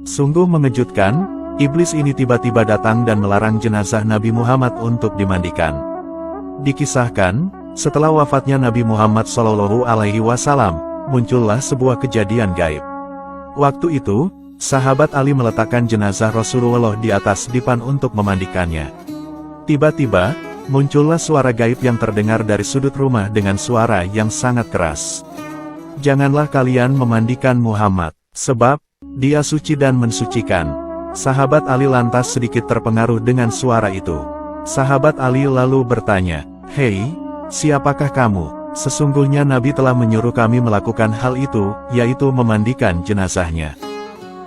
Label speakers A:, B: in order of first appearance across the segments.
A: Sungguh mengejutkan, iblis ini tiba-tiba datang dan melarang jenazah Nabi Muhammad untuk dimandikan. Dikisahkan, setelah wafatnya Nabi Muhammad SAW, muncullah sebuah kejadian gaib. Waktu itu, sahabat Ali meletakkan jenazah Rasulullah di atas dipan untuk memandikannya. Tiba-tiba, muncullah suara gaib yang terdengar dari sudut rumah dengan suara yang sangat keras. "Janganlah kalian memandikan Muhammad, sebab dia suci dan mensucikan." Sahabat Ali lantas sedikit terpengaruh dengan suara itu. Sahabat Ali lalu bertanya, "Hei, siapakah kamu? Sesungguhnya Nabi telah menyuruh kami melakukan hal itu, yaitu memandikan jenazahnya."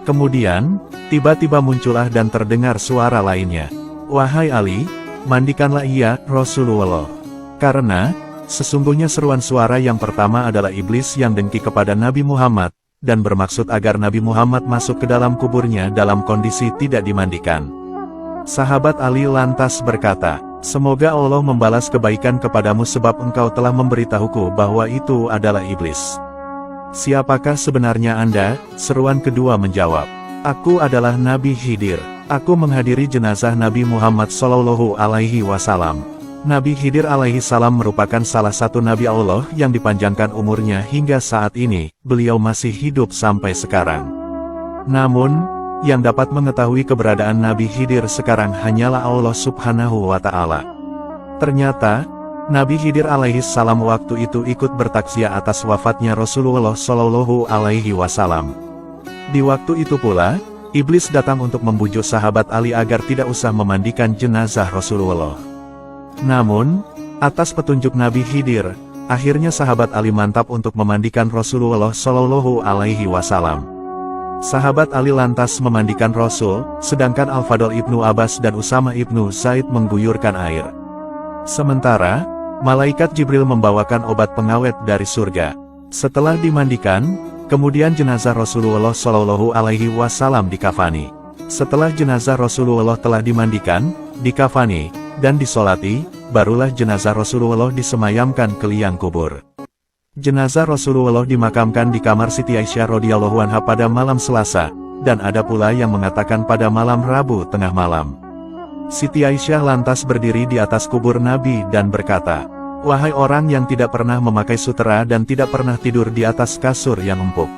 A: Kemudian, tiba-tiba muncullah dan terdengar suara lainnya. "Wahai Ali, mandikanlah ia, Rasulullah. Karena, sesungguhnya seruan suara yang pertama adalah iblis yang dengki kepada Nabi Muhammad, dan bermaksud agar Nabi Muhammad masuk ke dalam kuburnya dalam kondisi tidak dimandikan." Sahabat Ali lantas berkata, "Semoga Allah membalas kebaikan kepadamu sebab engkau telah memberitahuku bahwa itu adalah iblis. Siapakah sebenarnya Anda?" Seruan kedua menjawab, "Aku adalah Nabi Khidir. Aku menghadiri jenazah Nabi Muhammad SAW. Nabi Khidir alaihi salam merupakan salah satu Nabi Allah yang dipanjangkan umurnya hingga saat ini, beliau masih hidup sampai sekarang. Namun, yang dapat mengetahui keberadaan Nabi Khidir sekarang hanyalah Allah Subhanahu wa Ta'ala." Ternyata, Nabi Khidir alaihi salam waktu itu ikut bertaksiah atas wafatnya Rasulullah SAW. Di waktu itu pula, iblis datang untuk membujuk sahabat Ali agar tidak usah memandikan jenazah Rasulullah. Namun, atas petunjuk Nabi Khidir, akhirnya sahabat Ali mantap untuk memandikan Rasulullah SAW. Sahabat Ali lantas memandikan Rasul, sedangkan Al-Fadl ibnu Abbas dan Usama ibnu Zaid mengguyurkan air. Sementara, malaikat Jibril membawakan obat pengawet dari surga. Setelah dimandikan, kemudian jenazah Rasulullah SAW dikafani. Setelah jenazah Rasulullah telah dimandikan, dikafani, dan disolati, barulah jenazah Rasulullah disemayamkan ke liang kubur. Jenazah Rasulullah dimakamkan di kamar Siti Aisyah radhiyallahu anha pada malam Selasa, dan ada pula yang mengatakan pada malam Rabu tengah malam. Siti Aisyah lantas berdiri di atas kubur Nabi dan berkata, "Wahai orang yang tidak pernah memakai sutera dan tidak pernah tidur di atas kasur yang empuk.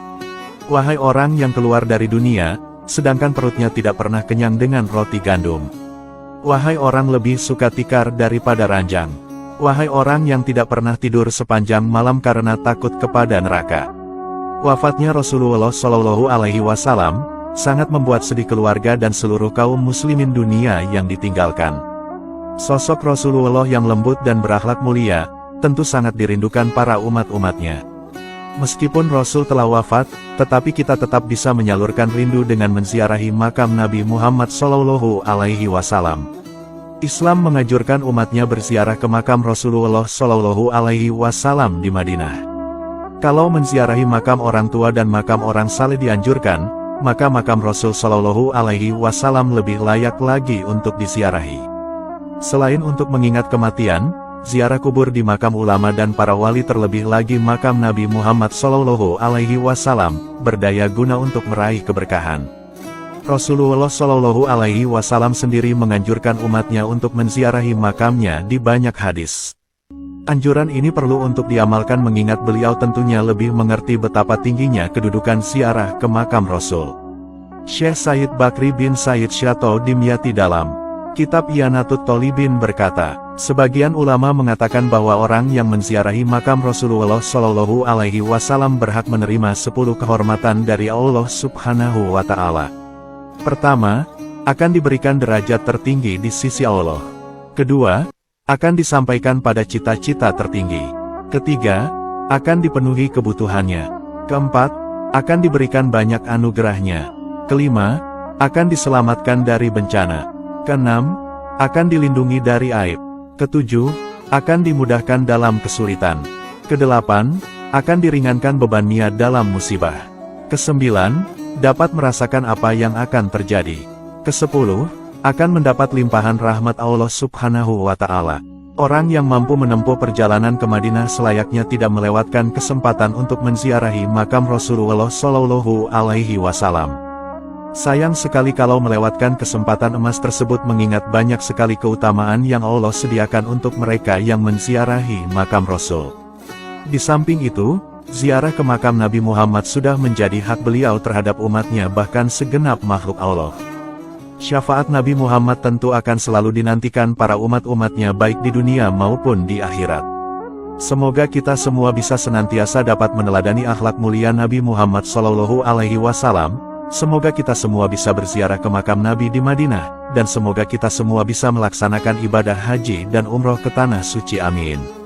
A: Wahai orang yang keluar dari dunia, sedangkan perutnya tidak pernah kenyang dengan roti gandum. Wahai orang lebih suka tikar daripada ranjang. Wahai orang yang tidak pernah tidur sepanjang malam karena takut kepada neraka." Wafatnya Rasulullah SAW sangat membuat sedih keluarga dan seluruh kaum muslimin dunia yang ditinggalkan. Sosok Rasulullah yang lembut dan berakhlak mulia, tentu sangat dirindukan para umat-umatnya. Meskipun Rasul telah wafat, tetapi kita tetap bisa menyalurkan rindu dengan menziarahi makam Nabi Muhammad SAW. Islam menganjurkan umatnya berziarah ke makam Rasulullah SAW di Madinah. Kalau menziarahi makam orang tua dan makam orang saleh dianjurkan, maka makam Rasul SAW lebih layak lagi untuk diziarahi. Selain untuk mengingat kematian, ziarah kubur di makam ulama dan para wali terlebih lagi makam Nabi Muhammad SAW berdaya guna untuk meraih keberkahan. Rasulullah SAW sendiri menganjurkan umatnya untuk menziarahi makamnya di banyak hadis. Anjuran ini perlu untuk diamalkan mengingat beliau tentunya lebih mengerti betapa tingginya kedudukan ziarah ke makam Rasul. Syekh Said Bakri bin Said Syato Dimyati dalam kitab Iyanatut Tholibin berkata, sebagian ulama mengatakan bahwa orang yang menziarahi makam Rasulullah SAW berhak menerima 10 kehormatan dari Allah Subhanahu wa Ta'ala. Pertama, akan diberikan derajat tertinggi di sisi Allah. Kedua, akan disampaikan pada cita-cita tertinggi. Ketiga, akan dipenuhi kebutuhannya. Keempat, akan diberikan banyak anugerahnya. Kelima, akan diselamatkan dari bencana. Keenam, akan dilindungi dari aib. Ketujuh, akan dimudahkan dalam kesulitan. Kedelapan, akan diringankan bebannya dalam musibah. Kesembilan, dapat merasakan apa yang akan terjadi. Kesepuluh, akan mendapat limpahan rahmat Allah Subhanahu wa Ta'ala. Orang yang mampu menempuh perjalanan ke Madinah selayaknya tidak melewatkan kesempatan untuk menziarahi makam Rasulullah SAW. Sayang sekali kalau melewatkan kesempatan emas tersebut mengingat banyak sekali keutamaan yang Allah sediakan untuk mereka yang menziarahi makam Rasul. Di samping itu, ziarah ke makam Nabi Muhammad sudah menjadi hak beliau terhadap umatnya bahkan segenap makhluk Allah. Syafaat Nabi Muhammad tentu akan selalu dinantikan para umat-umatnya baik di dunia maupun di akhirat. Semoga kita semua bisa senantiasa dapat meneladani akhlak mulia Nabi Muhammad SAW. Semoga kita semua bisa berziarah ke makam Nabi di Madinah, dan semoga kita semua bisa melaksanakan ibadah haji dan umroh ke tanah suci. Amin.